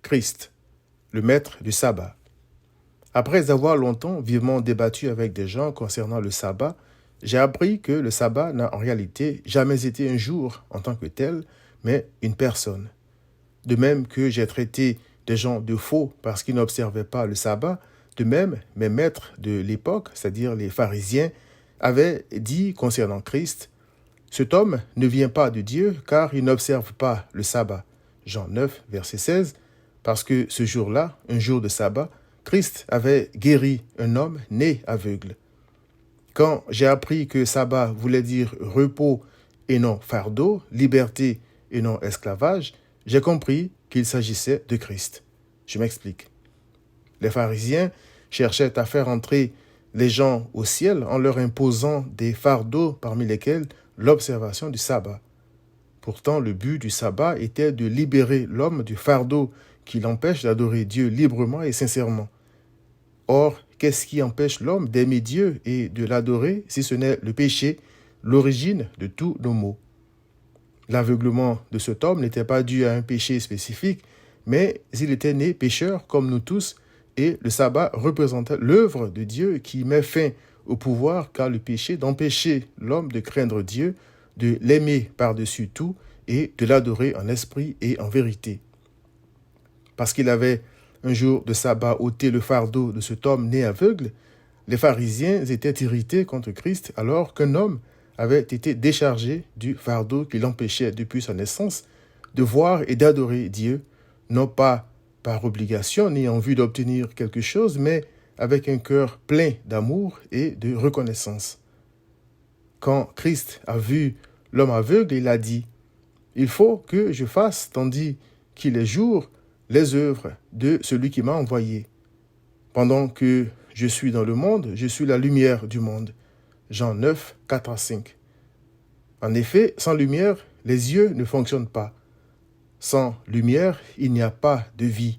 Christ, le maître du sabbat. Après avoir longtemps vivement débattu avec des gens concernant le sabbat, j'ai appris que le sabbat n'a en réalité jamais été un jour en tant que tel, mais une personne. De même que j'ai traité des gens de faux parce qu'ils n'observaient pas le sabbat, de même, mes maîtres de l'époque, c'est-à-dire les pharisiens, avaient dit concernant Christ, « Cet homme ne vient pas de Dieu car il n'observe pas le sabbat. » Jean 9, verset 16, parce que ce jour-là, un jour de sabbat, Christ avait guéri un homme né aveugle. Quand j'ai appris que sabbat voulait dire repos et non fardeau, liberté et non esclavage, j'ai compris qu'il s'agissait de Christ. Je m'explique. Les pharisiens cherchaient à faire entrer les gens au ciel en leur imposant des fardeaux parmi lesquels l'observation du sabbat. Pourtant, le but du sabbat était de libérer l'homme du fardeau qui l'empêche d'adorer Dieu librement et sincèrement. Or, qu'est-ce qui empêche l'homme d'aimer Dieu et de l'adorer si ce n'est le péché, l'origine de tous nos maux? L'aveuglement de cet homme n'était pas dû à un péché spécifique, mais il était né pécheur comme nous tous, et le sabbat représentait l'œuvre de Dieu qui met fin au pouvoir qu'a le péché d'empêcher l'homme de craindre Dieu, de l'aimer par-dessus tout et de l'adorer en esprit et en vérité. Parce qu'il avait un jour de sabbat ôté le fardeau de cet homme né aveugle, les pharisiens étaient irrités contre Christ alors qu'un homme avait été déchargé du fardeau qui l'empêchait depuis sa naissance de voir et d'adorer Dieu, non pas par obligation ni en vue d'obtenir quelque chose, mais avec un cœur plein d'amour et de reconnaissance. Quand Christ a vu l'homme aveugle, il a dit « Il faut que je fasse, tandis qu'il est jour, les œuvres de celui qui m'a envoyé. Pendant que je suis dans le monde, je suis la lumière du monde. » Jean 9, 4 à 5. En effet, sans lumière, les yeux ne fonctionnent pas. Sans lumière, il n'y a pas de vie.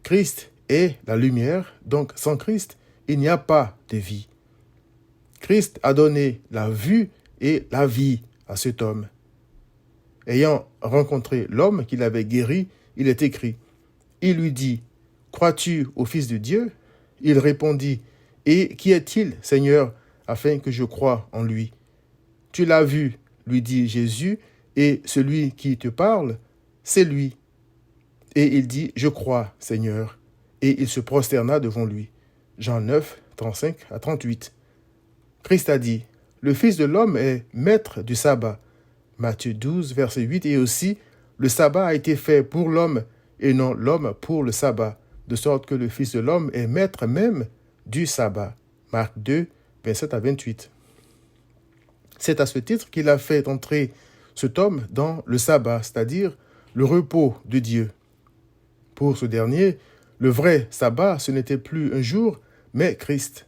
Christ est la lumière, donc sans Christ, il n'y a pas de vie. Christ a donné la vue et la vie à cet homme. Ayant rencontré l'homme qu'il avait guéri, il est écrit, « Il lui dit, crois-tu au Fils de Dieu ?» Il répondit, « Et qui est-il, Seigneur, afin que je croie en lui ?» « Tu l'as vu, lui dit Jésus, et celui qui te parle, c'est lui. » Et il dit, « Je crois, Seigneur. » Et il se prosterna devant lui. Jean 9, 35 à 38. Christ a dit, « Le Fils de l'homme est maître du sabbat. » Matthieu 12, verset 8, et aussi, « Le sabbat a été fait pour l'homme, et non l'homme pour le sabbat, de sorte que le Fils de l'homme est maître même du sabbat. » Marc 2, 27 à 28. C'est à ce titre qu'il a fait entrer cet homme dans le sabbat, c'est-à-dire le repos de Dieu. Pour ce dernier, le vrai sabbat, ce n'était plus un jour, mais Christ.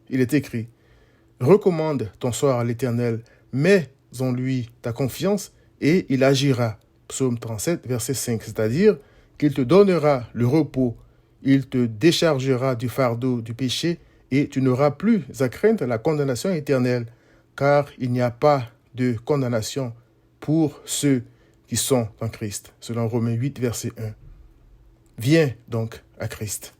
Il est écrit, « Recommande ton sort à l'Éternel, mets en lui ta confiance, et il agira. » Psaume 37, verset 5, c'est-à-dire qu'il te donnera le repos, il te déchargera du fardeau du péché, et tu n'auras plus à craindre la condamnation éternelle, car il n'y a pas de condamnation pour ceux qui sont en Christ, selon Romains 8, verset 1. Viens donc à Christ.